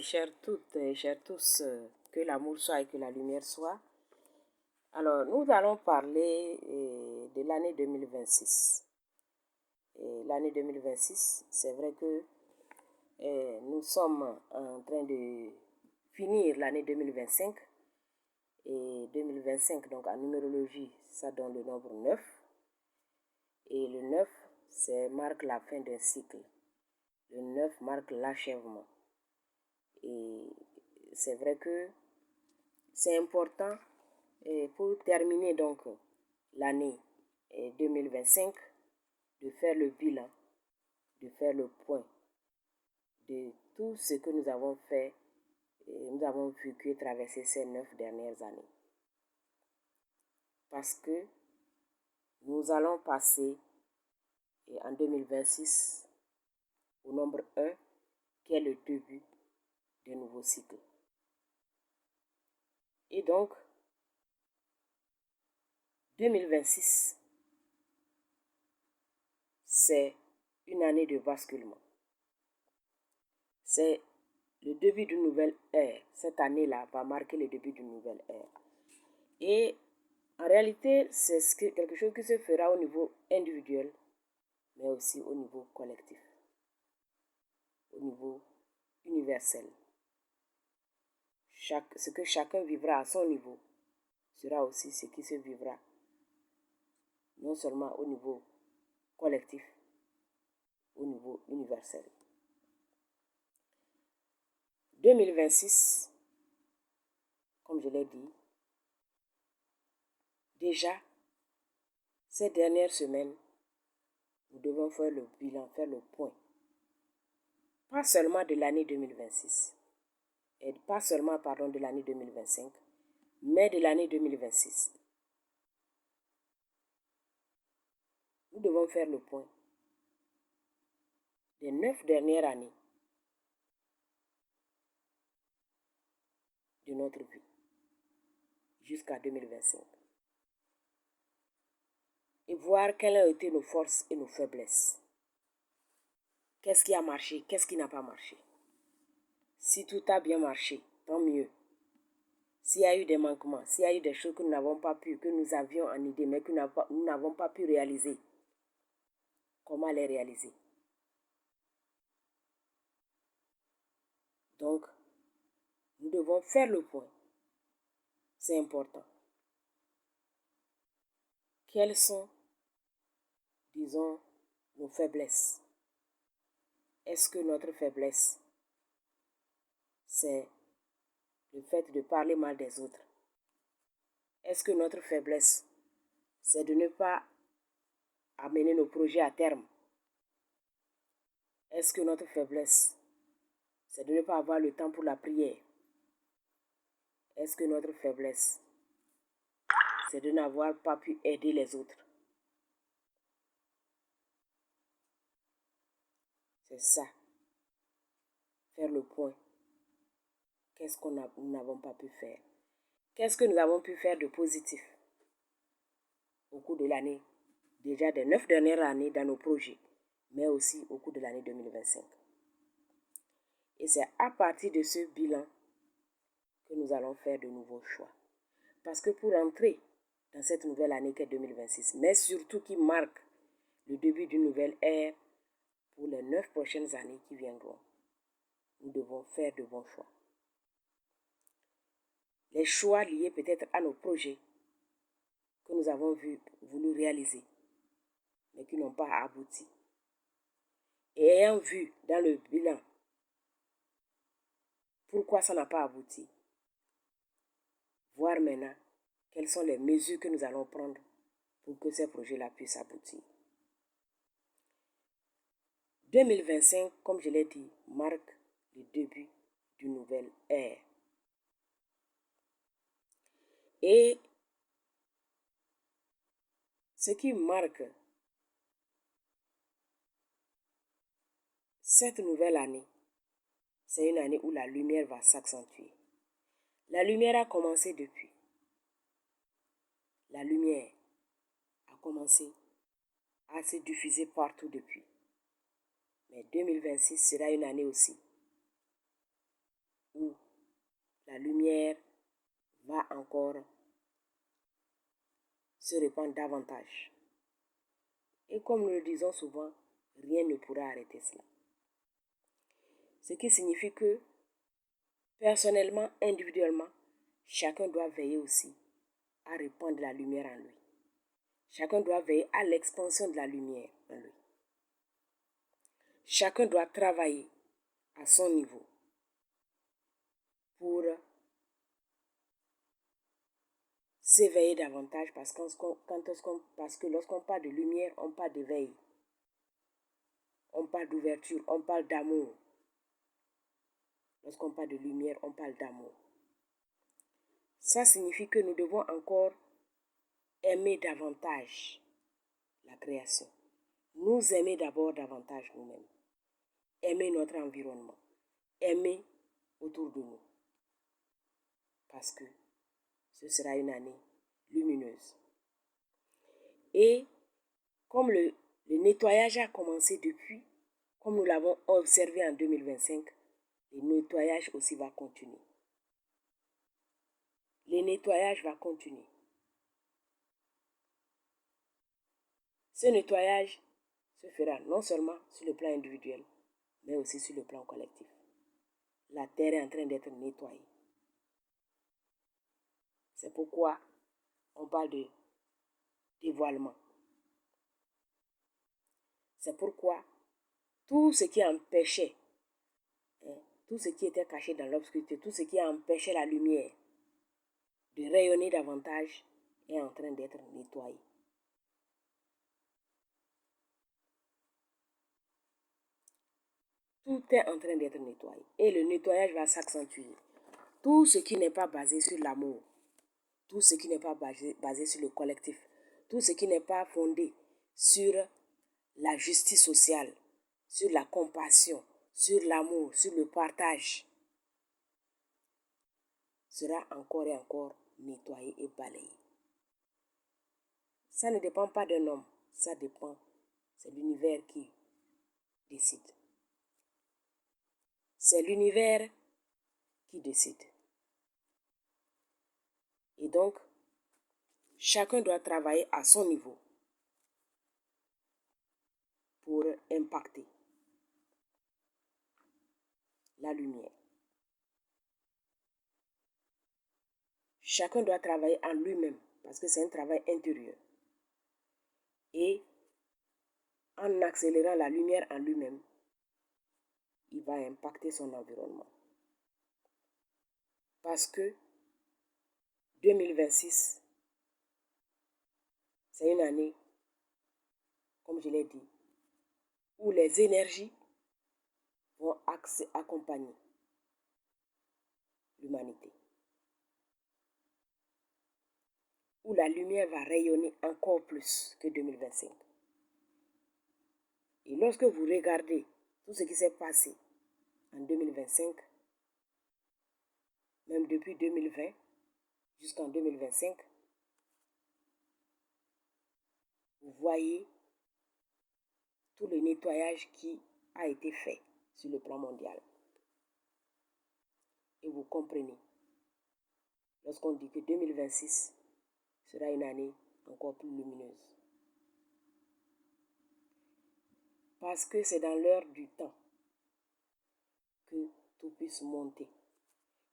chères toutes et chers tous, que l'amour soit et que la lumière soit. Alors, nous allons parler de l'année 2026. L'année 2026, c'est vrai que nous sommes en train de finir l'année 2025. Et 2025, donc en numérologie, ça donne le nombre 9. Et le 9, marque la fin d'un cycle. Le 9 marque l'achèvement. Et c'est vrai que c'est important pour terminer donc l'année 2025 de faire le bilan, de faire le point de tout ce que nous avons fait et nous avons vécu et traversé ces 9 dernières années. Parce que nous allons passer en 2026 au nombre 1 qui est le début d'un nouveau cycle. Et donc, 2026, c'est une année de basculement. C'est le début d'une nouvelle ère. Cette année-là va marquer le début d'une nouvelle ère. Et en réalité, c'est quelque chose qui se fera au niveau individuel, mais aussi au niveau collectif, au niveau universel. Ce que chacun vivra à son niveau sera aussi ce qui se vivra non seulement au niveau collectif, au niveau universel. 2026, comme je l'ai dit, déjà, ces dernières semaines, nous devons faire le bilan, faire le point. Pas seulement de l'année 2026, et pas seulement, de l'année 2025, mais de l'année 2026. Nous devons faire le point des 9 dernières années de notre vie jusqu'à 2025 et voir quelles ont été nos forces et nos faiblesses. Qu'est-ce qui a marché, qu'est-ce qui n'a pas marché. Si tout a bien marché, tant mieux. S'il y a eu des manquements, s'il y a eu des choses que nous n'avons pas pu, que nous avions en idée, mais que nous n'avons pas pu réaliser, comment les réaliser? Donc, nous devons faire le point. C'est important. Quelles sont, disons, nos faiblesses? Est-ce que notre faiblesse, c'est le fait de parler mal des autres? Est-ce que notre faiblesse, c'est de ne pas amener nos projets à terme? Est-ce que notre faiblesse, c'est de ne pas avoir le temps pour la prière? Est-ce que notre faiblesse, c'est de n'avoir pas pu aider les autres? C'est ça. Faire le point. Qu'est-ce que nous n'avons pas pu faire? Qu'est-ce que nous avons pu faire de positif au cours de l'année, déjà des 9 dernières années dans nos projets, mais aussi au cours de l'année 2025. Et c'est à partir de ce bilan que nous allons faire de nouveaux choix. Parce que pour entrer dans cette nouvelle année qu'est 2026, mais surtout qui marque le début d'une nouvelle ère pour les 9 prochaines années qui viendront, nous devons faire de bons choix. Les choix liés peut-être à nos projets que nous avons voulu réaliser, mais qui n'ont pas abouti. Et ayant vu dans le bilan pourquoi ça n'a pas abouti, voir maintenant quelles sont les mesures que nous allons prendre pour que ces projets-là puissent aboutir. 2025, comme je l'ai dit, marque le début d'une nouvelle ère. Et ce qui marque cette nouvelle année, c'est une année où la lumière va s'accentuer. La lumière a commencé depuis. La lumière a commencé à se diffuser partout depuis. Mais 2026 sera une année aussi lumière va encore se répandre davantage. Et comme nous le disons souvent, rien ne pourra arrêter cela. Ce qui signifie que, personnellement, individuellement, chacun doit veiller aussi à répandre la lumière en lui. Chacun doit veiller à l'expansion de la lumière en lui. Chacun doit travailler à son niveau pour s'éveiller davantage parce que lorsqu'on parle de lumière, on parle d'éveil. On parle d'ouverture, on parle d'amour. Lorsqu'on parle de lumière, on parle d'amour. Ça signifie que nous devons encore aimer davantage la création. Nous aimer d'abord davantage nous-mêmes. Aimer notre environnement. Aimer autour de nous. Parce que ce sera une année lumineuse. Et comme le nettoyage a commencé depuis, comme nous l'avons observé en 2025, le nettoyage aussi va continuer. Le nettoyage va continuer. Ce nettoyage se fera non seulement sur le plan individuel, mais aussi sur le plan collectif. La terre est en train d'être nettoyée. C'est pourquoi on parle de dévoilement. C'est pourquoi tout ce qui empêchait, tout ce qui était caché dans l'obscurité, tout ce qui empêchait la lumière de rayonner davantage est en train d'être nettoyé. Tout est en train d'être nettoyé et le nettoyage va s'accentuer. Tout ce qui n'est pas basé sur l'amour, tout ce qui n'est pas basé sur le collectif, tout ce qui n'est pas fondé sur la justice sociale, sur la compassion, sur l'amour, sur le partage, sera encore et encore nettoyé et balayé. Ça ne dépend pas d'un homme, ça dépend, c'est l'univers qui décide. C'est l'univers qui décide. Et donc, chacun doit travailler à son niveau pour impacter la lumière. Chacun doit travailler en lui-même parce que c'est un travail intérieur. Et en accélérant la lumière en lui-même, il va impacter son environnement. Parce que 2026, c'est une année, comme je l'ai dit, où les énergies vont accompagner l'humanité. Où la lumière va rayonner encore plus que 2025. Et lorsque vous regardez tout ce qui s'est passé en 2025, même depuis 2020 jusqu'en 2025, vous voyez tout le nettoyage qui a été fait sur le plan mondial. Et vous comprenez, lorsqu'on dit que 2026 sera une année encore plus lumineuse. Parce que c'est dans l'heure du temps que tout puisse monter,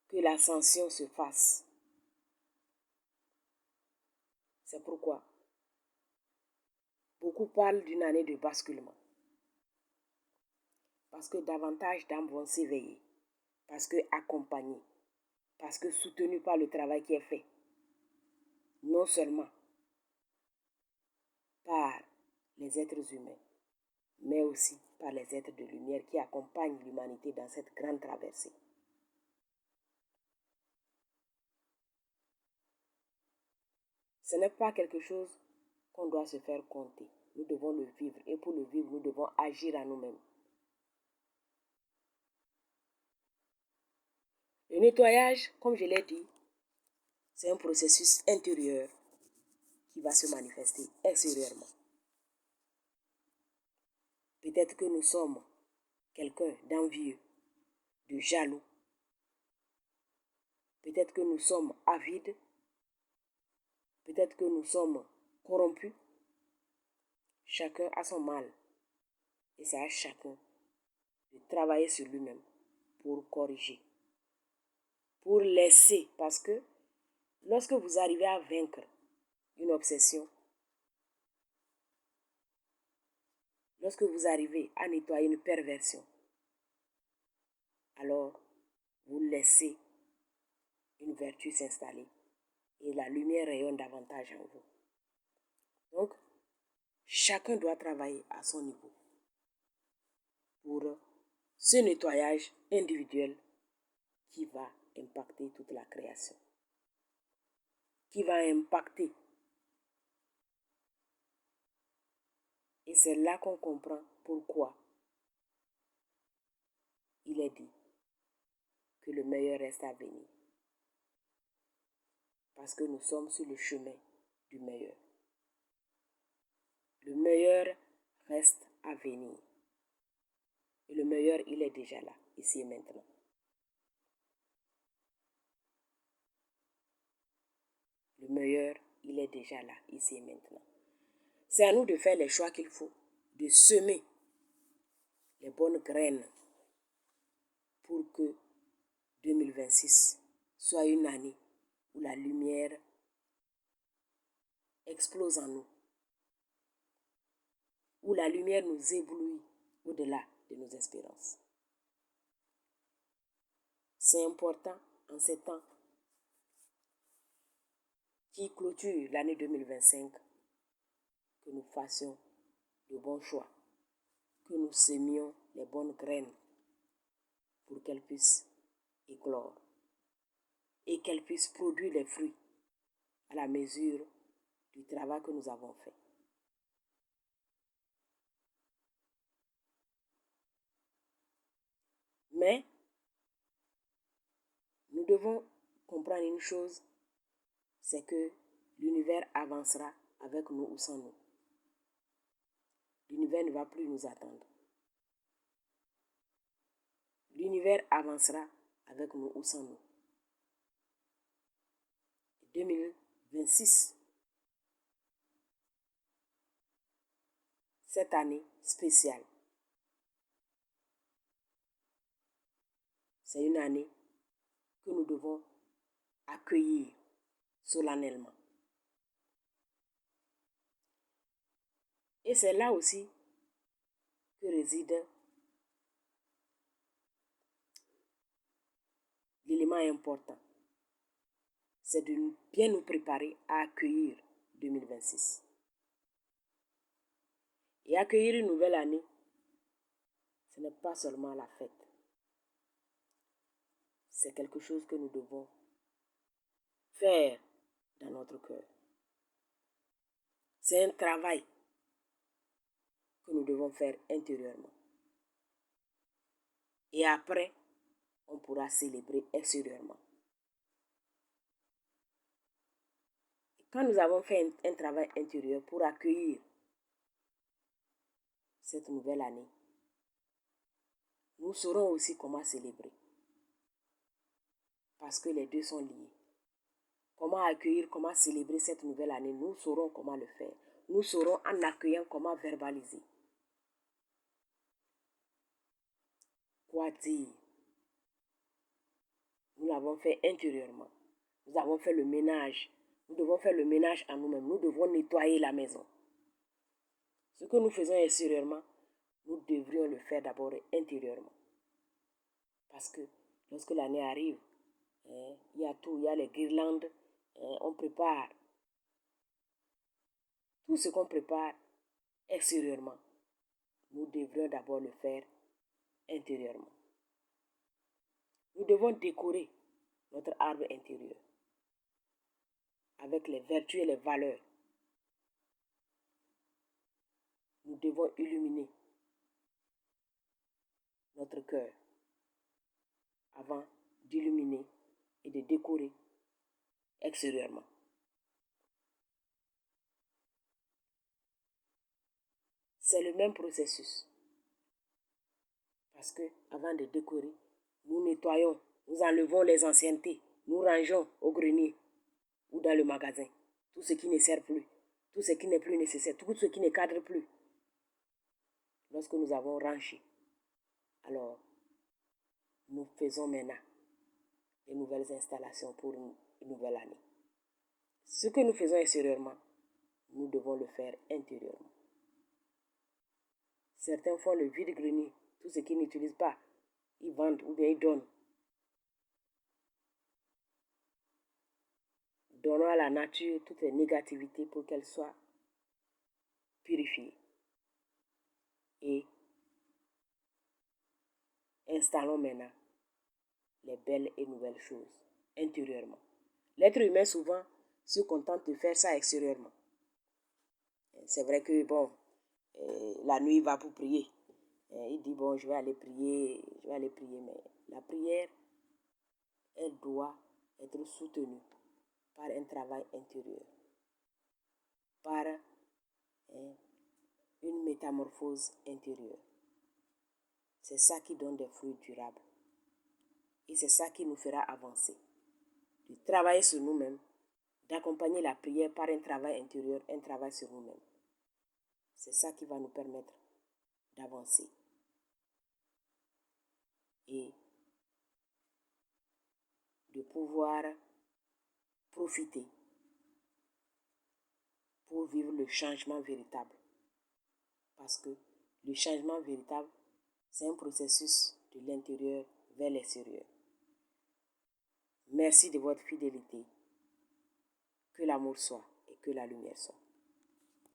que l'ascension se fasse. C'est pourquoi beaucoup parlent d'une année de basculement. Parce que davantage d'âmes vont s'éveiller. Parce que accompagnés. Parce que soutenus par le travail qui est fait. Non seulement par les êtres humains, mais aussi par les êtres de lumière qui accompagnent l'humanité dans cette grande traversée. Ce n'est pas quelque chose qu'on doit se faire compter. Nous devons le vivre et pour le vivre, nous devons agir à nous-mêmes. Le nettoyage, comme je l'ai dit, c'est un processus intérieur qui va se manifester extérieurement. Peut-être que nous sommes quelqu'un d'envieux, de jaloux. peut-être que nous sommes avides, peut-être que nous sommes corrompus. Chacun a son mal. Et c'est à chacun de travailler sur lui-même pour corriger, pour laisser. Parce que lorsque vous arrivez à vaincre une obsession, lorsque vous arrivez à nettoyer une perversion, alors vous laissez une vertu s'installer et la lumière rayonne davantage en vous. Donc, chacun doit travailler à son niveau pour ce nettoyage individuel qui va impacter toute la création, qui va impacter. Et c'est là qu'on comprend pourquoi il est dit que le meilleur reste à venir. Parce que nous sommes sur le chemin du meilleur. Le meilleur reste à venir. Et le meilleur, il est déjà là, ici et maintenant. Le meilleur, il est déjà là, ici et maintenant. C'est à nous de faire les choix qu'il faut, de semer les bonnes graines pour que 2026 soit une année où la lumière explose en nous, où la lumière nous éblouit au-delà de nos espérances. C'est important en ces temps qui clôture l'année 2025 que nous fassions de bons choix, que nous sémions les bonnes graines pour qu'elles puissent éclore et qu'elles puissent produire les fruits à la mesure du travail que nous avons fait. Mais nous devons comprendre une chose, c'est que l'univers avancera avec nous ou sans nous. L'univers ne va plus nous attendre. L'univers avancera avec nous ou sans nous. 2026, cette année spéciale, c'est une année que nous devons accueillir solennellement. Et c'est là aussi que réside l'élément important. C'est de bien nous préparer à accueillir 2026. Et accueillir une nouvelle année, ce n'est pas seulement la fête. C'est quelque chose que nous devons faire dans notre cœur. C'est un travail que nous devons faire intérieurement. Et après, on pourra célébrer extérieurement. Quand nous avons fait un travail intérieur pour accueillir cette nouvelle année, nous saurons aussi comment célébrer. Parce que les deux sont liés. Comment accueillir, comment célébrer cette nouvelle année, nous saurons comment le faire. Nous saurons en accueillant comment verbaliser. Quoi dire? Nous l'avons fait intérieurement. Nous avons fait le ménage. Nous devons faire le ménage en nous-mêmes. Nous devons nettoyer la maison. Ce que nous faisons extérieurement, nous devrions le faire d'abord intérieurement. Parce que lorsque l'année arrive, il y a tout, il y a les guirlandes, on prépare. Tout ce qu'on prépare extérieurement, nous devrions d'abord le faire intérieurement. Nous devons décorer notre arbre intérieur avec les vertus et les valeurs. Nous devons illuminer notre cœur avant d'illuminer et de décorer extérieurement. C'est le même processus. Parce que avant de décorer, nous nettoyons, nous enlevons les anciennetés, nous rangeons au grenier ou dans le magasin tout ce qui ne sert plus, tout ce qui n'est plus nécessaire, tout ce qui ne cadre plus. Lorsque nous avons rangé, alors nous faisons maintenant de nouvelles installations pour une nouvelle année. Ce que nous faisons extérieurement, nous devons le faire intérieurement. Certains font le vide-grenier, tout ce qu'ils n'utilisent pas, ils vendent ou bien ils donnent. Donnons à la nature toutes les négativités pour qu'elles soient purifiées. Et installons maintenant les belles et nouvelles choses intérieurement. L'être humain souvent se contente de faire ça extérieurement. C'est vrai que la nuit il va pour prier. Il dit je vais aller prier, mais la prière, elle doit être soutenue par un travail intérieur, par une métamorphose intérieure. C'est ça qui donne des fruits durables. Et c'est ça qui nous fera avancer. De travailler sur nous-mêmes, d'accompagner la prière par un travail intérieur, un travail sur nous-mêmes. C'est ça qui va nous permettre d'avancer. Et de pouvoir profiter pour vivre le changement véritable. Parce que le changement véritable, c'est un processus de l'intérieur vers l'extérieur. Merci de votre fidélité. Que l'amour soit et que la lumière soit.